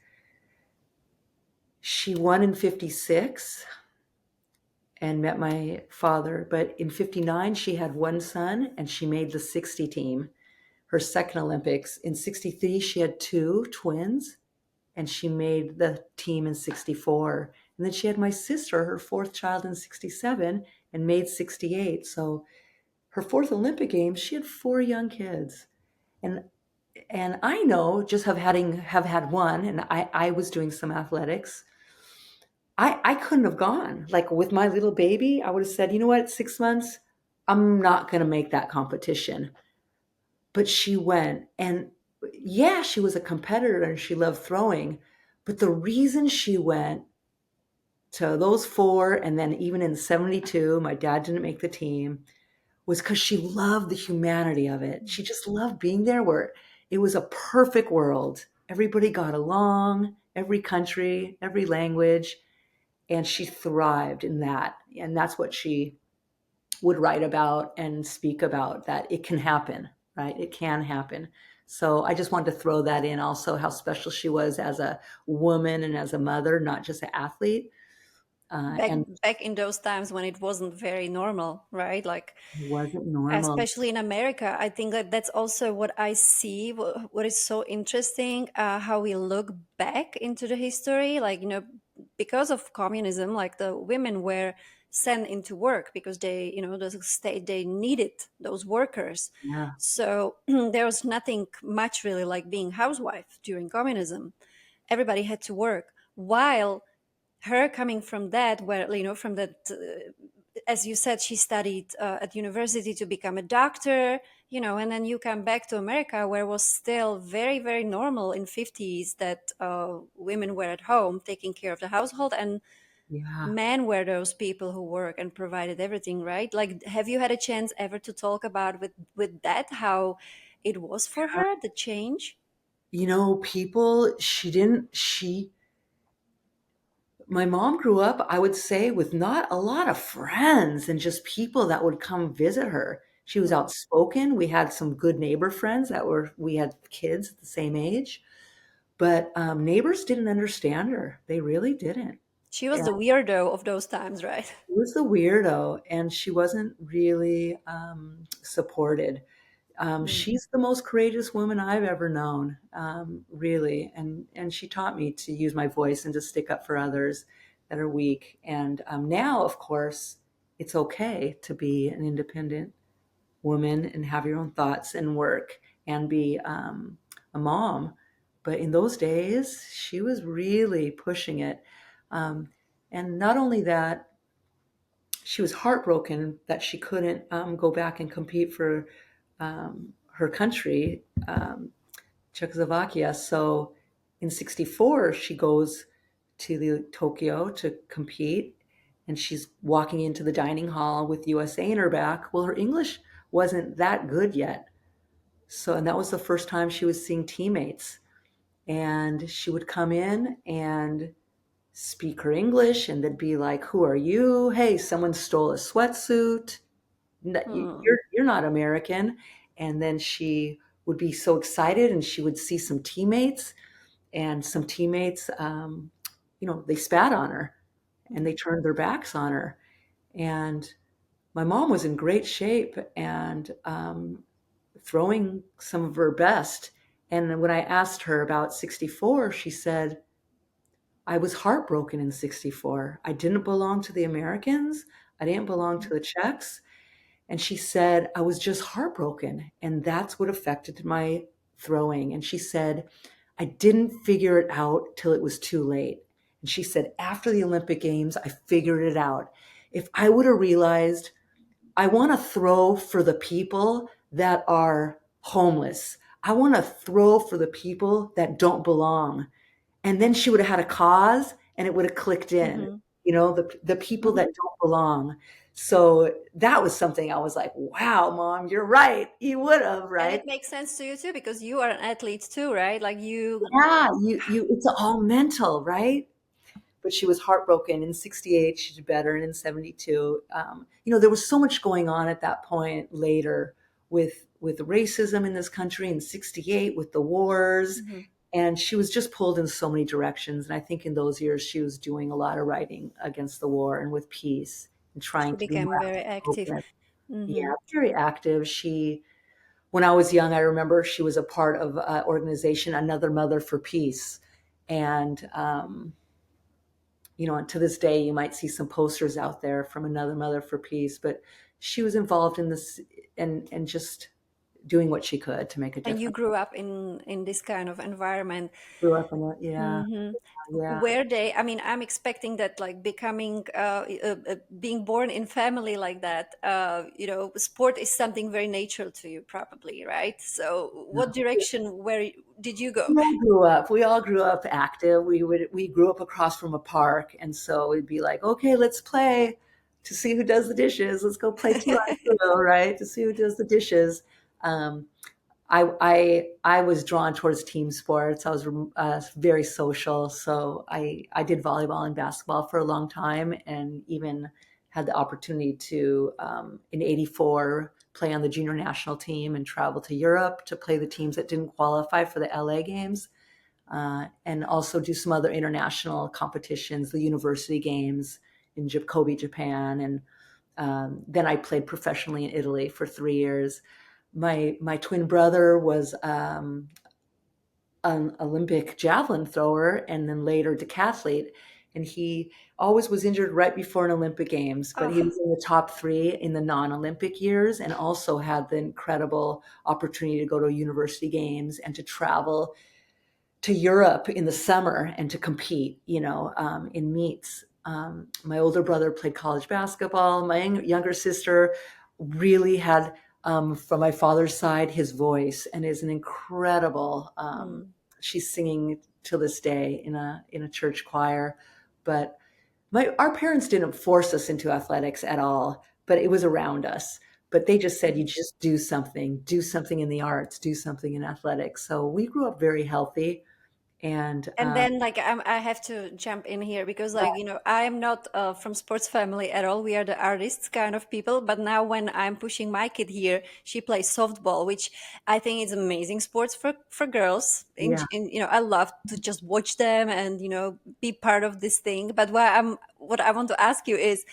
she won in 56 and met my father. But in 59, she had one son and she made the 60 team, her second Olympics. In 63, she had two twins and she made the team in 64. And then she had my sister, her fourth child in 67 and made 68. So her fourth Olympic Games, she had four young kids. And I know just have had one, and I was doing some athletics. I couldn't have gone. Like with my little baby, I would have said, you know what, 6 months, I'm not gonna make that competition. But she went and yeah, she was a competitor and she loved throwing. But the reason she went to those four, and then even in 72, my dad didn't make the team, was because she loved the humanity of it. She just loved being there where it was a perfect world. Everybody got along, every country, every language, and she thrived in that. And that's what she would write about and speak about, that it can happen, right? It can happen. So I just wanted to throw that in also, how special she was as a woman and as a mother, not just an athlete. Back And back in those times when it wasn't very normal, right? Like it wasn't normal. especially in America, I think that that's also what I see. What is so interesting, how we look back into the history, like because of communism, like the women were sent into work because they, the state they needed those workers. Yeah. So there was nothing much really like being housewife during communism. Everybody had to work. While her coming from that, where from that as you said, she studied at university to become a doctor. And then you come back to America, where it was still very, very normal in 50s that women were at home taking care of the household, and Yeah. men were those people who work and provided everything, right? Like, have you had a chance ever to talk about with that, how it was for her, the change? People, my mom grew up, I would say, with not a lot of friends and just people that would come visit her. She was Hmm. outspoken. We had some good neighbor friends we had kids at the same age, but neighbors didn't understand her. They really didn't. She was And the weirdo of those times, right? she was the weirdo, and she wasn't really supported. Hmm. She's the most courageous woman I've ever known, really. And she taught me to use my voice and to stick up for others that are weak. And now, of course, it's okay to be an independent woman and have your own thoughts and work and be a mom. But in those days, she was really pushing it. Um, and not only that, she was heartbroken that she couldn't go back and compete for her country, Czechoslovakia. So in '64, she goes to the Tokyo to compete, and she's walking into the dining hall with USA in her back. Well, her English wasn't that good yet. So, and that was the first time she was seeing teammates. And she would come in and speak her English, and they'd be like, "Who are you? Hey, someone stole a sweatsuit. Hmm. You're not American." And then she would be so excited, and she would see some teammates, and some teammates, they spat on her and they turned their backs on her. And my mom was in great shape and throwing some of her best. And when I asked her about '64, she said, "I was heartbroken in '64. I didn't belong to the Americans. I didn't belong to the Czechs." And she said, "I was just heartbroken. And that's what affected my throwing." And she said, "I didn't figure it out till it was too late." And she said, "After the Olympic Games, I figured it out. If I would have realized I want to throw for the people that are homeless, I want to throw for the people that don't belong." And then she would have had a cause and it would have clicked in, Hmm. the people that don't belong. So that was something I was like, wow, mom, you're right. You would have, And right? it makes sense to you too, because you are an athlete too, right? Like you. Yeah, it's all mental, right? But she was heartbroken. In '68, she did better. And in '72, there was so much going on at that point later with racism in this country in '68, with the wars. Mhm. And she was just pulled in so many directions. And I think in those years, she was doing a lot of writing against the war and with peace and She trying to be more became very active. outspoken. Hmm. Yeah, very active. When I was young, I remember she was a part of an organization, Another Mother for Peace. And, and to this day, you might see some posters out there from Another Mother for Peace, but she was involved in this and just doing what she could to make a And you difference. grew up in this kind of environment. Grew up in it. Yeah. Hmm. Yeah. Where they, I mean, I'm expecting that, like, being born in family like that, sport is something very natural to you, probably, right? So, what direction, where did you go? We all grew up active. We grew up across from a park, and so it'd be like, okay, let's play to see who does the dishes. Let's go play two on two, right? To see who does the dishes. Um, I was drawn towards team sports. I was very social, so I did volleyball and basketball for a long time, and even had the opportunity to in '84 play on the junior national team and travel to Europe to play the teams that didn't qualify for the LA games, and also do some other international competitions, the university games in Kobe, Japan, and then I played professionally in Italy for 3 years. My twin brother was an Olympic javelin thrower and then later decathlete, and he always was injured right before an Olympic Games, but he Oh, was in the top three in the non-Olympic years, and also had the incredible opportunity to go to university games and to travel to Europe in the summer and to compete, in meets. My older brother played college basketball. My younger sister really had From my father's side, his voice and is an incredible. Mm. She's singing to this day in a church choir, but our parents didn't force us into athletics at all, but it was around us. But they just said, you just do something in the arts, do something in athletics. So we grew up very healthy, and And then, like, I have to jump in here because, like, I am not from sports family at all. We are the artists kind of people. But now, when I'm pushing my kid here, she plays softball, which I think is amazing sports for girls. yeah, I love to just watch them and be part of this thing. But what I want to ask you is,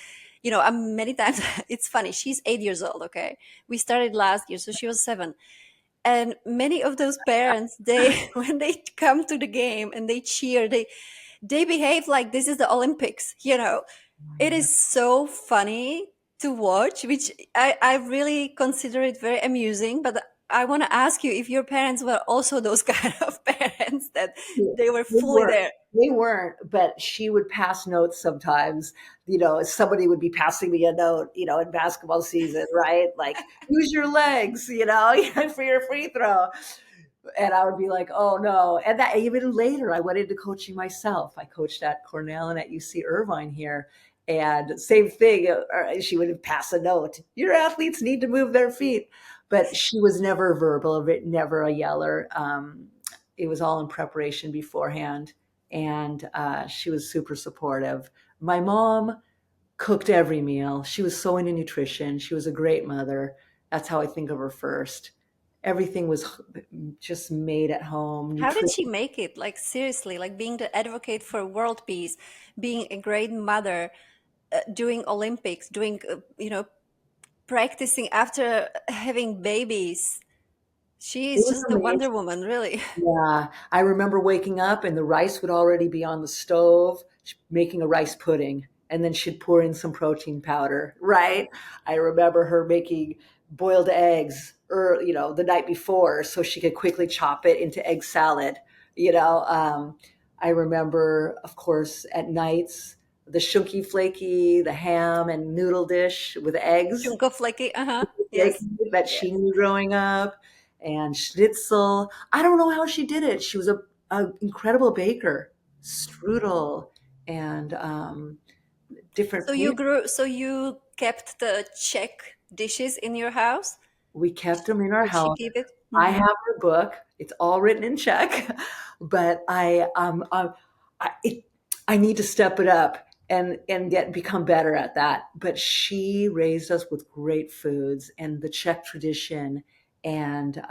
I'm many times. It's funny. She's 8 years old. Okay, we started last year, so she was 7, and many of those parents, they when they come to the game and they cheer, they behave like this is the Olympics. It is so funny to watch, which I really consider it very amusing. But I want to ask you if your parents were also those kind of parents that yeah. they were They fully weren't. there. They weren't, but she would pass notes sometimes. Somebody would be passing me a note, in basketball season, right? Like, use your legs, for your free throw. And I would be like, oh no. And that even later, I went into coaching myself. I coached at Cornell and at UC Irvine here. And same thing, she would pass a note. Your athletes need to move their feet. But she was never verbal, never a yeller. It was all in preparation beforehand. And she was super supportive. My mom cooked every meal. She was so into nutrition. She was a great mother. That's how I think of her first. Everything was just made at home. How did Nutrition. she make it? Like, seriously, like being the advocate for world peace, being a great mother, doing Olympics, doing practicing after having babies. She It is was just a amazing. Wonder Woman, really. Yeah, I remember waking up and the rice would already be on the stove, making a rice pudding, and then she'd pour in some protein powder, right? I remember her making boiled eggs, or the night before, so she could quickly chop it into egg salad. You know, um, I remember, of course, at nights the shunky flaky, the ham and noodle dish with eggs Chunko flaky, uh-huh. like Yes. that she Yes. knew growing up, and schnitzel. I don't know how she did it. She was a incredible baker, strudel, and different. So you kept the Czech dishes in your house? We kept them in our Did she house. keep it? I Hmm. have her book. It's all written in Czech, but I need to step it up and get become better at that. But she raised us with great foods and the Czech tradition, and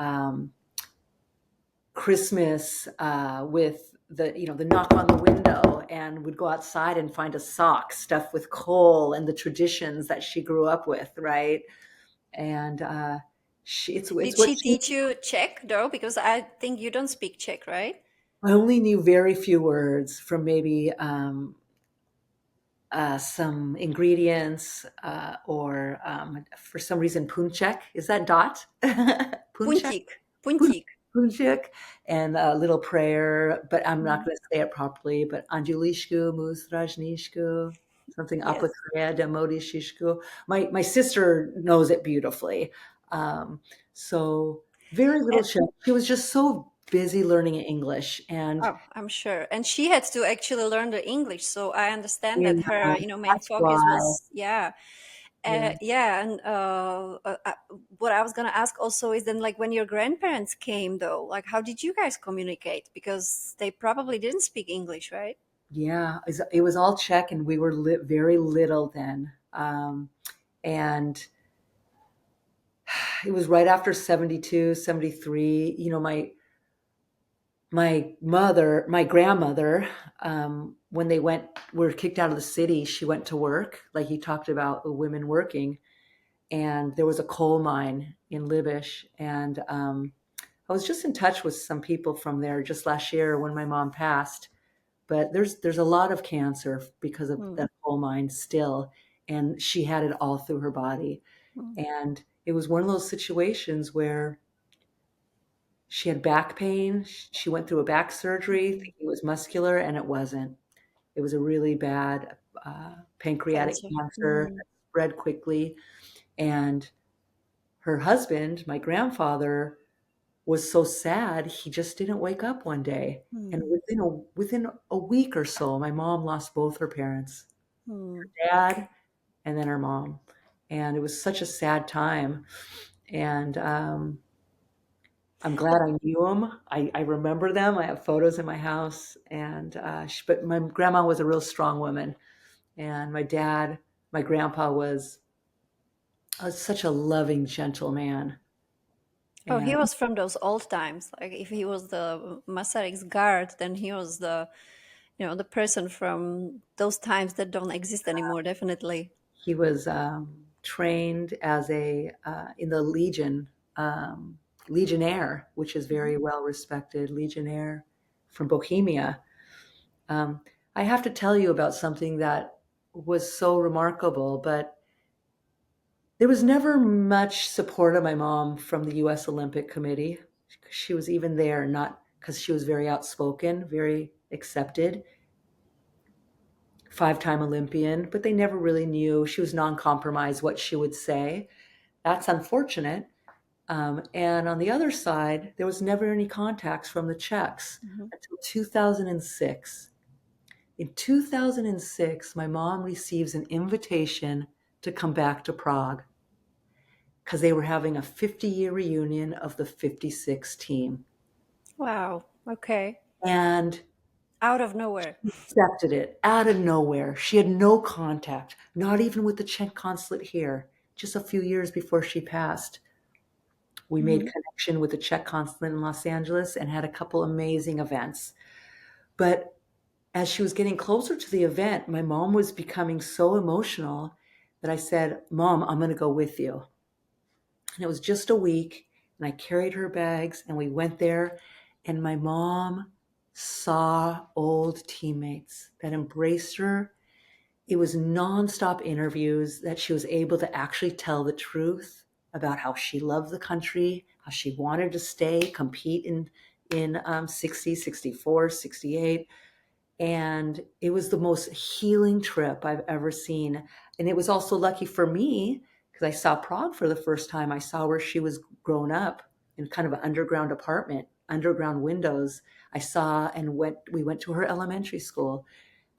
Christmas with the knock on the window, and would go outside and find a sock stuffed with coal and the traditions that she grew up with, right? And it's Did what she she. teach you Czech though? Because I think you don't speak Czech, right? I only knew very few words from maybe some ingredients, or for some reason punchek. Is that dot? Punchek? Puntik. Puntik. Punchek, and a little prayer, but I'm not Mhm. going to say it properly. But Angelishku, Muzdrajnishku, something Yes. apotrea de modishishku. My sister knows it beautifully. Um, so very little And, Czech. She was just so busy learning English, and oh, I'm sure. And she had to actually learn the English, so I understand that in her, main that's focus why, was, yeah. yeah. Yeah, and what I was gonna ask also is then, like, when your grandparents came, though, like, how did you guys communicate? Because they probably didn't speak English, right? Yeah, it was all Czech, and we were very little then. And it was right after 72, 73. My grandmother, when were kicked out of the city, she went to work. Like you talked about the women working, and there was a coal mine in Libish, and I was just in touch with some people from there just last year when my mom passed. But there's a lot of cancer because of Hmm. that coal mine still, and she had it all through her body. Hmm. And it was one of those situations where she had back pain. She went through a back surgery Hmm. thinking it was muscular, and it wasn't. It was a really bad pancreatic Cancer. cancer Hmm. that spread quickly, and her husband, my grandfather, was so sad he just didn't wake up one day. And Hmm. within a week or so, my mom lost both her parents, Hmm. dad and then her mom. And it was such a sad time. And I'm glad I knew them. I remember them. I have photos in my house. And but my grandma was a real strong woman, and my grandpa was such a loving, gentle man. Oh, he And was from those old times. Like if he was the Masaryk's guard, then he was the person from those times that don't exist anymore. Definitely. he was trained as a in the um, legionnaire, which is Mhm. very well respected legionnaire from Bohemia. Um, I have to tell you about something that was so remarkable, but there was never much support of my mom from the U.S. Olympic Committee. She was even there, not because she was very outspoken, very accepted, five-time Olympian, but they never really knew. She was non-compromised what she would say. That's unfortunate. And on the other side, there was never any contacts from the Czechs Mhm. until 2006. In 2006, my mom receives an invitation to come back to Prague because they were having a 50-year reunion of the 56 team. Wow. Okay. And Out of nowhere. accepted it out of nowhere. She had no contact, not even with the Czech consulate here. Just a few years before she passed, we made Hmm. connection with the Czech consulate in Los Angeles and had a couple amazing events. But as she was getting closer to the event, my mom was becoming so emotional that I said, Mom, I'm going to go with you. And it was just a week, and I carried her bags, and we went there, and my mom saw old teammates that embraced her. It was nonstop interviews that she was able to actually tell the truth about how she loved the country, how she wanted to stay, compete in 60, 64, 68. And it was the most healing trip I've ever seen. And it was also lucky for me because I saw Prague for the first time. I saw where she was grown up in kind of an underground apartment, underground windows. I saw and we went to her elementary school.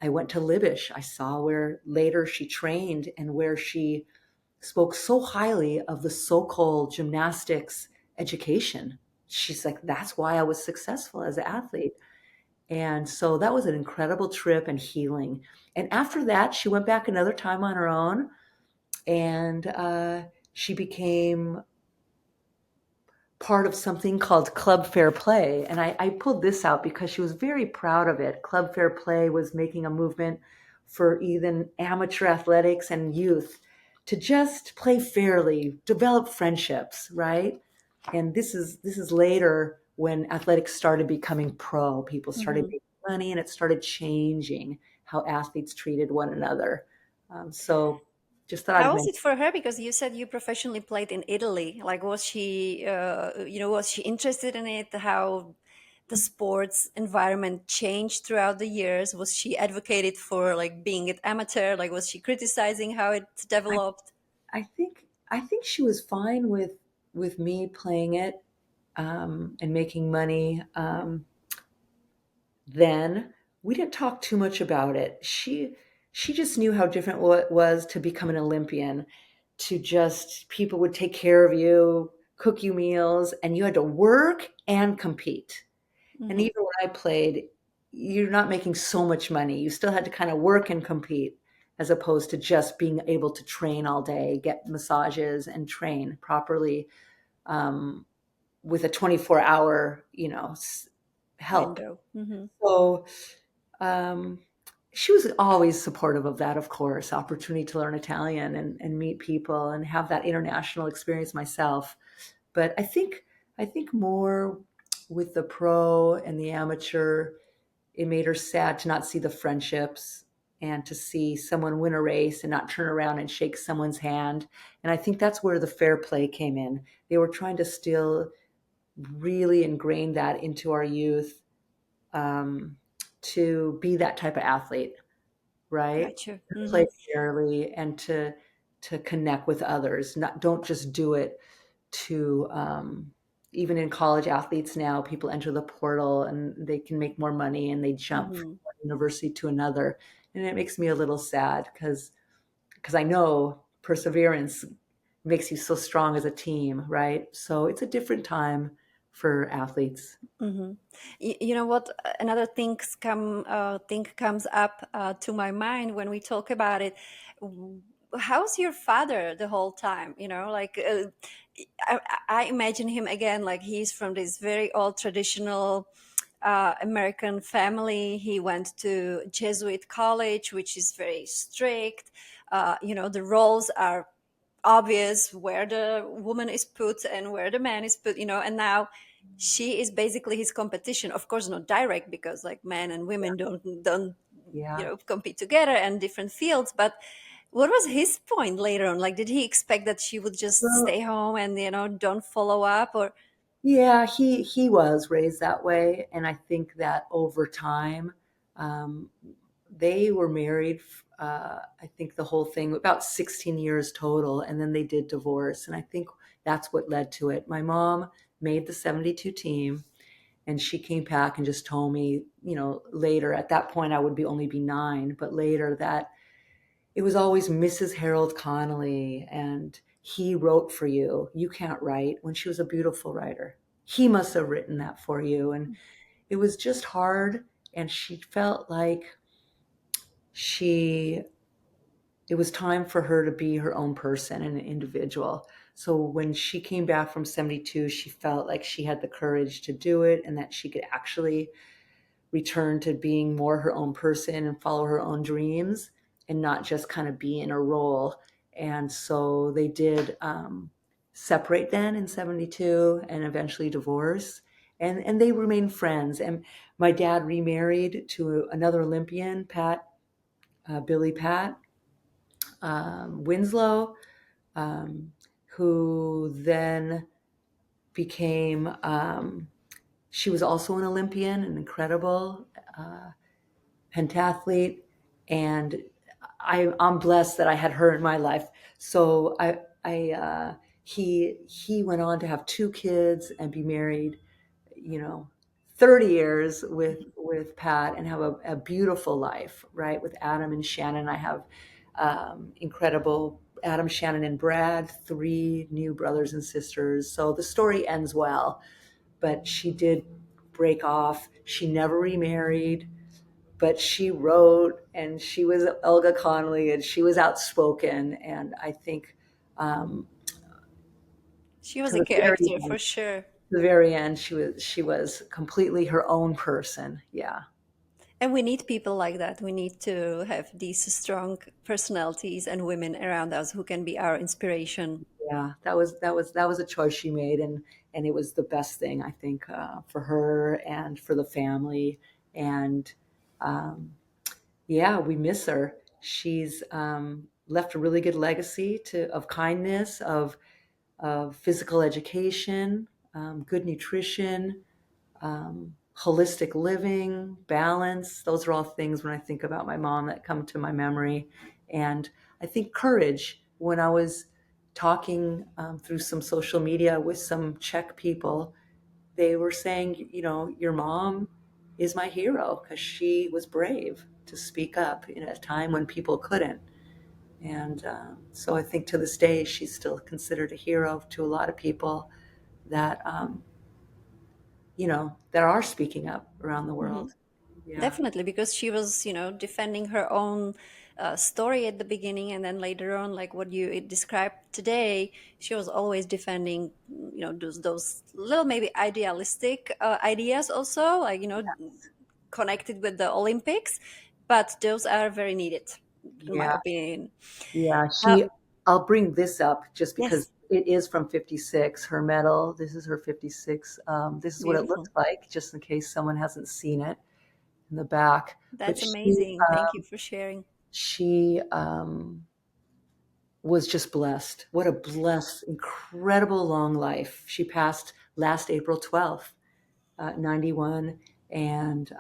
I went to Libish. I saw where later she trained and where she spoke so highly of the so-called gymnastics education. She's like, that's why I was successful as an athlete. And so that was an incredible trip and healing. And after that, she went back another time on her own, and she became part of something called Club Fair Play. And I pulled this out because she was very proud of it. Club Fair Play was making a movement for even amateur athletics and youth to just play fairly, develop friendships, right? And this is later when athletics started becoming pro. People started Hmm. making money, and it started changing how athletes treated one another. So just thought How I'd was mention. it for her? Because you said you professionally played in Italy. Like, was she interested in it? How the sports environment changed throughout the years? Was she advocated for like being an amateur? Like, was she criticizing how it developed? I think she was fine with me playing it and making money. Then we didn't talk too much about it. She just knew how different it was to become an Olympian. To just people would take care of you, cook you meals, and you had to work and compete. And Hmm. even when I played, you're not making so much money. You still had to kind of work and compete as opposed to just being able to train all day, get massages and train properly um, with a 24-hour, help. Window. Hmm. So um, she was always supportive of that, of course, opportunity to learn Italian and meet people and have that international experience myself. But I think more with the pro and the amateur, it made her sad to not see the friendships and to see someone win a race and not turn around and shake someone's hand. And I think that's where the fair play came in. They were trying to still really ingrain that into our youth um, to be that type of athlete, right? Gotcha. To Hmm. play fairly and to connect with others. Not don't just do it. to even in college athletes now, people enter the portal and they can make more money and they jump from Hmm. one university to another. And it makes me a little sad because I know perseverance makes you so strong as a team, right? So it's a different time for athletes. Hmm. You know what? Another thing comes up to my mind when we talk about it. How's your father the whole time? I, I imagine him again, like he's from this very old traditional American family. He went to Jesuit college, which is very strict. The roles are obvious where the woman is put and where the man is put, and now she is basically his competition. Of course, not direct because like men and women don't Yeah. compete together and different fields. But what was his point later on? Like, did he expect that she would just Well, stay home and don't follow up? Or yeah, he was raised that way, and I think that over time, um, they were married. I think the whole thing about 16 years total, and then they did divorce, and I think that's what led to it. My mom made the 72 team, and she came back and just told me, later. At that point, I would be only be 9, but later that it was always Mrs. Harold Connolly, and he wrote for you. You can't write, when she was a beautiful writer. He must have written that for you. And it was just hard. And she felt like she, it was time for her to be her own person and an individual. So when she came back from 72, she felt like she had the courage to do it and that she could actually return to being more her own person and follow her own dreams and not just kind of be in a role. And so they did separate then in 72 and eventually divorce. And they remained friends. And my dad remarried to another Olympian, Billy Pat Winslow, um, who then became, she was also an Olympian, an incredible pentathlete, and I'm blessed that I had her in my life. So he went on to have 2 kids and be married, you know, 30 years with Pat and have a beautiful life, right? With Adam and Shannon, I have incredible Adam, Shannon, and Brad, 3 new brothers and sisters. So the story ends well, but she did break off. She never remarried, but she wrote and she was Olga Connolly and she was outspoken. And I think um, she to was a character for sure. the very end, she was completely her own person. Yeah. And we need people like that. We need to have these strong personalities and women around us who can be our inspiration. Yeah. That was a choice she made. And it was the best thing, I think, for her and for the family. And um, yeah, we miss her. She's left a really good legacy of kindness, of physical education, good nutrition, holistic living, balance. Those are all things when I think about my mom that come to my memory. And I think courage. When I was talking through some social media with some Czech people, they were saying, your mom is my hero because she was brave to speak up in a time when people couldn't. And so I think to this day, she's still considered a hero to a lot of people that, that are speaking up around the Hmm. world. Yeah. Definitely, because she was, defending her own story at the beginning, and then later on, like what you described today, she was always defending, those little maybe idealistic ideas, also, like connected with the Olympics, but those are very needed, in my Yeah. opinion. Yeah. How, I'll bring this up just yes, because it is from 56, her medal. This is her 56. This is what it looks beautiful. like, just in case someone hasn't seen it in the back. But That's amazing. Thank you for sharing. she was just blessed. What a blessed, incredible long life. She passed last April 12th, 91. And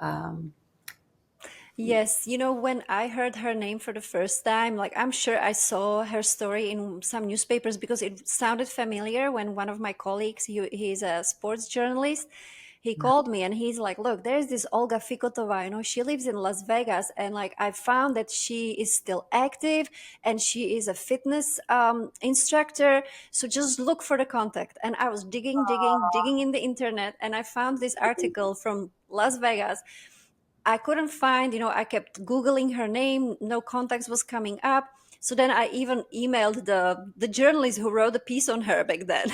Yes, when I heard her name for the first time, like I'm sure I saw her story in some newspapers because it sounded familiar when one of my colleagues, he's a sports journalist, he Yeah. called me and he's like, look, there's this Olga Fikotová, she lives in Las Vegas and like I found that she is still active and she is a fitness instructor. So just look for the contact. And I was digging in the internet and I found this article from Las Vegas. I couldn't find, I kept Googling her name, no contacts was coming up. So then I even emailed the journalist who wrote a piece on her back then,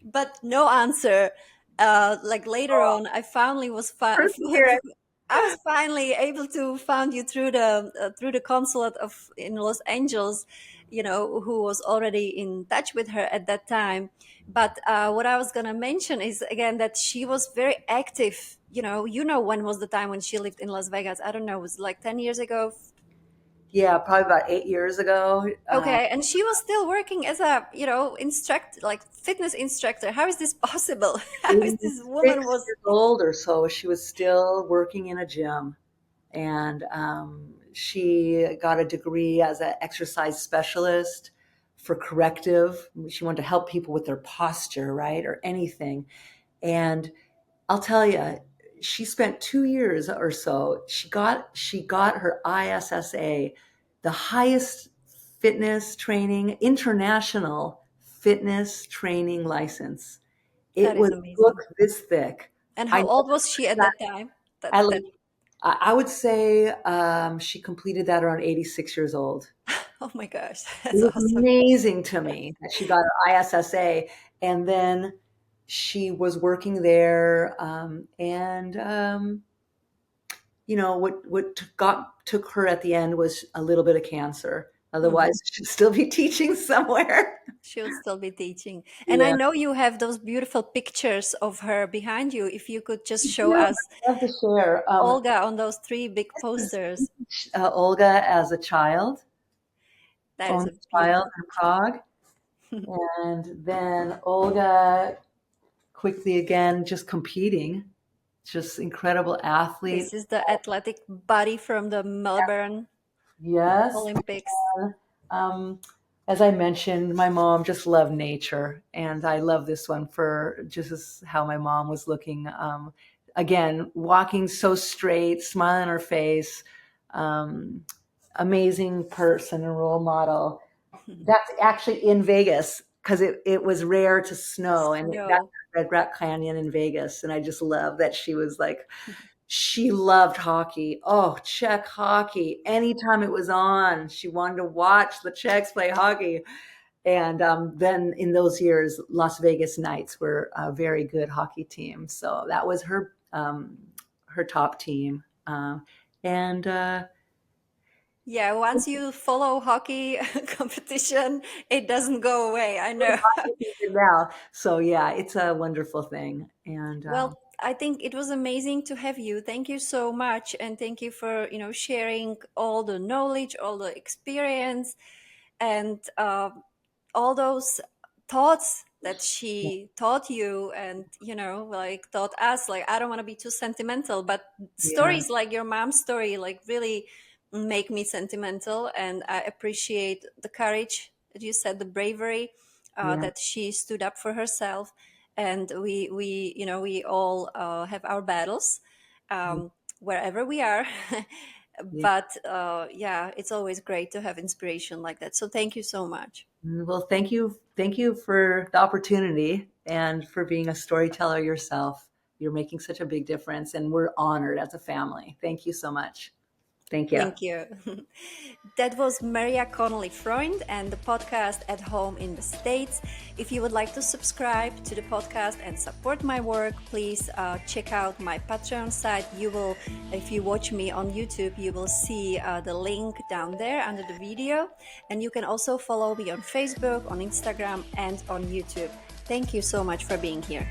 but no answer. Like later Oh, on, I finally was perseverance. I was finally able to find you through the consulate of in Los Angeles, who was already in touch with her at that time. But what I was gonna mention is again that she was very active. When was the time when she lived in Las Vegas? I don't know. It was like 10 years ago. Yeah, probably about 8 years ago. Okay, and she was still working as a instructor, like fitness instructor. How is this possible? How is this woman 86 was? years old or so, she was still working in a gym. And she got a degree as an exercise specialist for corrective. She wanted to help people with their posture, right, or anything. And I'll tell you, she spent 2 years or so. She got her ISSA, the highest fitness training, international fitness training license. It That is was book amazing. this thick. And I how know old was she at that that time? I That I would say she completed that around 86 years old. oh my gosh, It that's was awesome. amazing to me that she got her ISSA, and then she was working there. What took her at the end was a little bit of cancer. Mhm. Otherwise, she'd still be teaching somewhere. She would still be teaching. And I Yeah, know you have those beautiful pictures of her behind you. If you could just show yeah, us I'd love to share. Olga on those three big This is posters. Olga as a child, That is only a child beautiful in picture. Prague. And then Olga quickly again, just competing, just incredible athlete. This is the athletic body from the Melbourne Yes. Olympics. Um, as I mentioned, my mom just loved nature, and I love this one for just as how my mom was looking. Again, walking so straight, smile on her face, um, amazing person and role model. That's actually in Vegas because it was rare to snow, and that's Snow. Red Rock Canyon in Vegas. And I just love that she was like, she loved hockey. Oh, Czech hockey. Anytime it was on, she wanted to watch the Czechs play hockey. And then in those years, Las Vegas Knights were a very good hockey team. So that was her top team. And Yeah, once you follow hockey competition, it doesn't go away. I know. now, so yeah, it's a wonderful thing. And Well, I think it was amazing to have you. Thank you so much. And thank you for, sharing all the knowledge, all the experience, and all those thoughts that she taught you and, like taught us. Like, I don't want to be too sentimental, but yeah, stories like your mom's story, like really make me sentimental. And I appreciate the courage that you said, the bravery yeah, that she stood up for herself. And we all have our battles yeah, wherever we are. yeah. But yeah, it's always great to have inspiration like that. So thank you so much. Well, thank you for the opportunity and for being a storyteller yourself. You're making such a big difference, and we're honored as a family. Thank you so much. Thank you. Thank you. That was Merja Connolly-Freund and the podcast At Home in the States. If you would like to subscribe to the podcast and support my work, please check out my Patreon site. If you watch me on YouTube, you will see the link down there under the video. And you can also follow me on Facebook, on Instagram, and on YouTube. Thank you so much for being here.